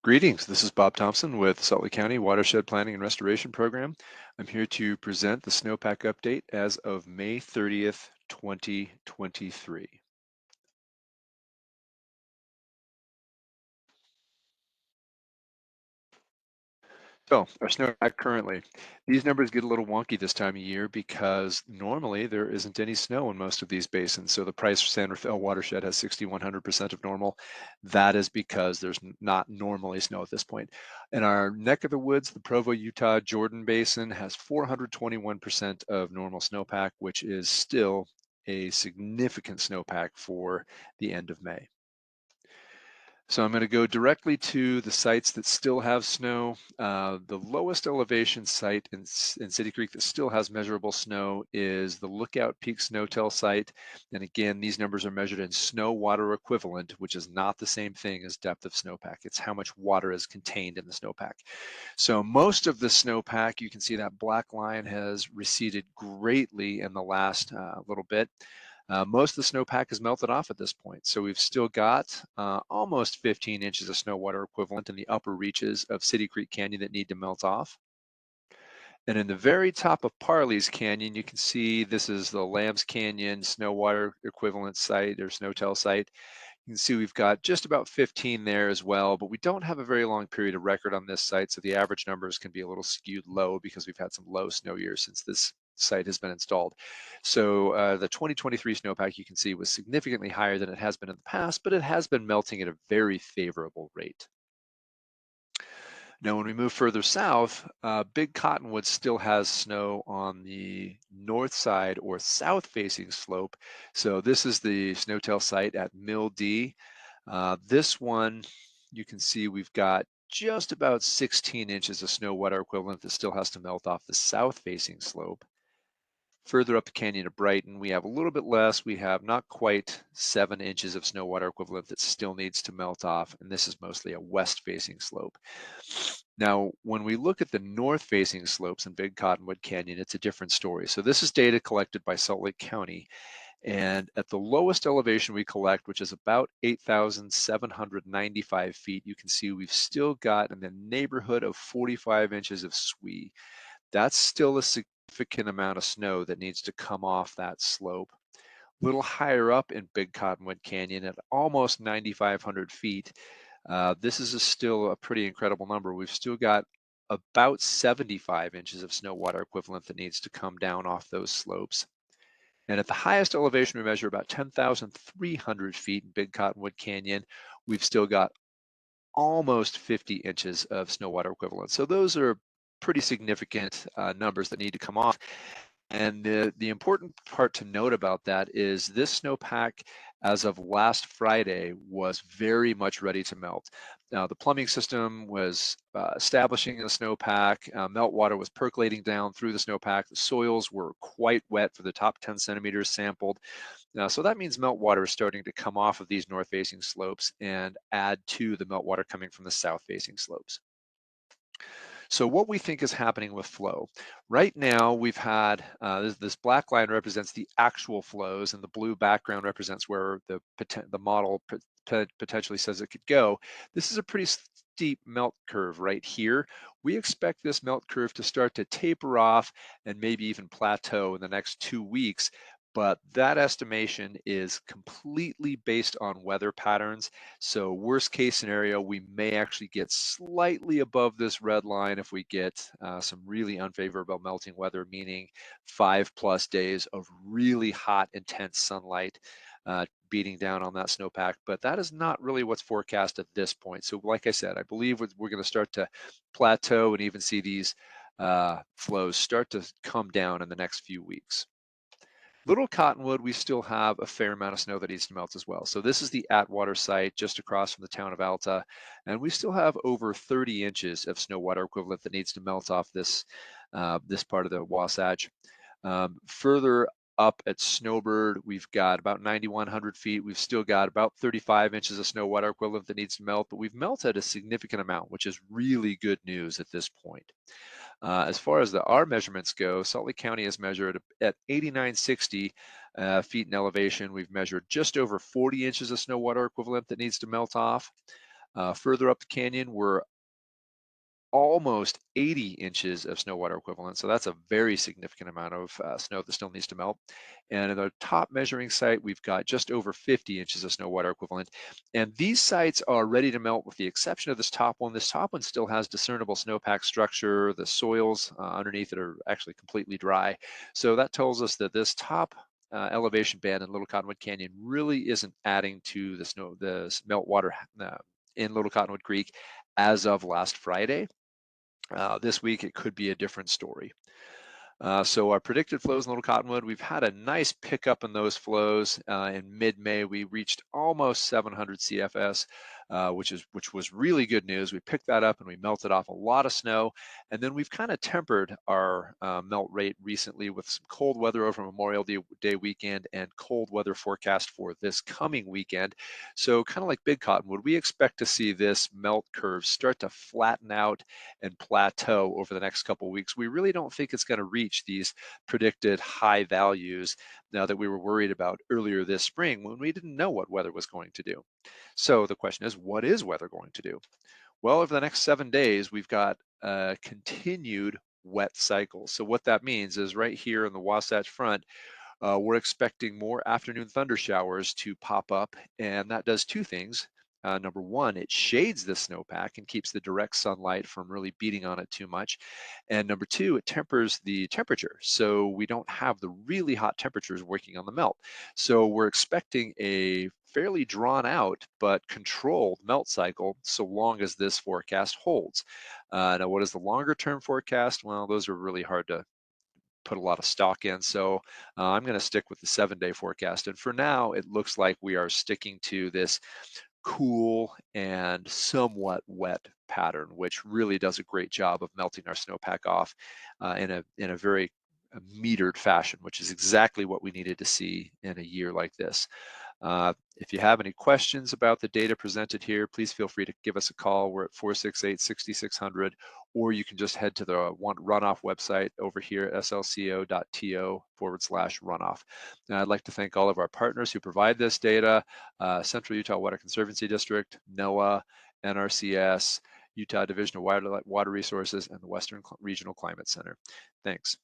Greetings, this is Bob Thompson with Salt Lake County Watershed Planning and Restoration Program. I'm here to present the Snowpack update as of May 30th, 2023. So, our snowpack currently. These numbers get a little wonky this time of year because normally there isn't any snow in most of these basins. So the Price San Rafael watershed has 6,100% of normal. That is because there's not normally snow at this point. In our neck of the woods, the Provo, Utah, Jordan Basin has 421% of normal snowpack, which is still a significant snowpack for the end of May. So I'm going to go directly to the sites that still have snow. The lowest elevation site in City Creek that still has measurable snow is the Lookout Peak Snowtel site. And again, these numbers are measured in snow water equivalent, which is not the same thing as depth of snowpack. It's how much water is contained in the snowpack. So most of the snowpack, you can see that black line has receded greatly in the last little bit. Most of the snowpack is melted off at this point. So we've still got almost 15 inches of snow water equivalent in the upper reaches of City Creek Canyon that need to melt off. And in the very top of Parley's Canyon, you can see this is the Lambs Canyon snow water equivalent site or snowtel site. You can see we've got just about 15 there as well, but we don't have a very long period of record on this site, so the average numbers can be a little skewed low because we've had some low snow years since this site has been installed. So the 2023 snowpack you can see was significantly higher than it has been in the past, but it has been melting at a very favorable rate. Now, when we move further south, Big Cottonwood still has snow on the north side or south-facing slope. So this is the snowtail site at Mill D. This one, you can see we've got just about 16 inches of snow water equivalent that still has to melt off the south-facing slope. Further up the canyon of Brighton, we have a little bit less. We have not quite 7 inches of snow water equivalent that still needs to melt off, and this is mostly a west-facing slope. Now, when we look at the north-facing slopes in Big Cottonwood Canyon, it's a different story. So this is data collected by Salt Lake County, and at the lowest elevation we collect, which is about 8,795 feet, you can see we've still got in the neighborhood of 45 inches of SWE. That's still a significant amount of snow that needs to come off that slope. A little higher up in Big Cottonwood Canyon at almost 9,500 feet, this is still a pretty incredible number. We've still got about 75 inches of snow water equivalent that needs to come down off those slopes. And at the highest elevation, we measure about 10,300 feet in Big Cottonwood Canyon. We've still got almost 50 inches of snow water equivalent. So those are pretty significant numbers that need to come off. And the important part to note about that is this snowpack, as of last Friday, was very much ready to melt. Now, the plumbing system was establishing the snowpack. Meltwater was percolating down through the snowpack. The soils were quite wet for the top 10 centimeters sampled. So that means meltwater is starting to come off of these north-facing slopes and add to the meltwater coming from the south-facing slopes. So what we think is happening with flow. Right now, we've had this black line represents the actual flows, and the blue background represents where the model potentially says it could go. This is a pretty steep melt curve right here. We expect this melt curve to start to taper off and maybe even plateau in the next 2 weeks. But that estimation is completely based on weather patterns. So worst case scenario, we may actually get slightly above this red line if we get some really unfavorable melting weather, meaning 5+ days of really hot, intense sunlight beating down on that snowpack. But that is not really what's forecast at this point. So like I said, I believe we're going to start to plateau and even see these flows start to come down in the next few weeks. Little Cottonwood, we still have a fair amount of snow that needs to melt as well. So this is the Atwater site just across from the town of Alta, and we still have over 30 inches of snow water equivalent that needs to melt off this this part of the Wasatch. Further up at Snowbird, we've got about 9,100 feet. We've still got about 35 inches of snow water equivalent that needs to melt, but we've melted a significant amount, which is really good news at this point. As far as our measurements go, Salt Lake County has measured at 8,960 feet in elevation. We've measured just over 40 inches of snow water equivalent that needs to melt off. Further up the canyon, we're almost 80 inches of snow water equivalent. So that's a very significant amount of snow that still needs to melt. And at the top measuring site, we've got just over 50 inches of snow water equivalent. And these sites are ready to melt with the exception of this top one. This top one still has discernible snowpack structure. The soils underneath it are actually completely dry. So that tells us that this top elevation band in Little Cottonwood Canyon really isn't adding to the melt water in Little Cottonwood Creek as of last Friday. This week, it could be a different story. So our predicted flows in Little Cottonwood, we've had a nice pickup in those flows. In mid-May, we reached almost 700 CFS, which was really good news. We picked that up and we melted off a lot of snow. And then we've kind of tempered our melt rate recently with some cold weather over Memorial Day weekend and cold weather forecast for this coming weekend. So kind of like Big Cottonwood, we expect to see this melt curve start to flatten out and plateau over the next couple of weeks. We really don't think it's going to reach these predicted high values now that we were worried about earlier this spring when we didn't know what weather was going to do. So the question is, what is weather going to do? Well, over the next 7 days, we've got a continued wet cycle. So what that means is right here in the Wasatch Front, we're expecting more afternoon thunder showers to pop up, and that does two things. Number one, it shades the snowpack and keeps the direct sunlight from really beating on it too much. And number two, it tempers the temperature. So we don't have the really hot temperatures working on the melt. So we're expecting a fairly drawn out but controlled melt cycle so long as this forecast holds. Now, what is the longer term forecast? Well, those are really hard to put a lot of stock in. So I'm going to stick with the 7 day forecast. And for now, it looks like we are sticking to this cool and somewhat wet pattern, which really does a great job of melting our snowpack off in a very metered fashion, which is exactly what we needed to see in a year like this. If you have any questions about the data presented here, please feel free to give us a call. We're at 468-6600, or you can just head to the runoff website over here at slco.to/runoff. And I'd like to thank all of our partners who provide this data, Central Utah Water Conservancy District, NOAA, NRCS, Utah Division of Water Resources, and the Western Regional Climate Center. Thanks.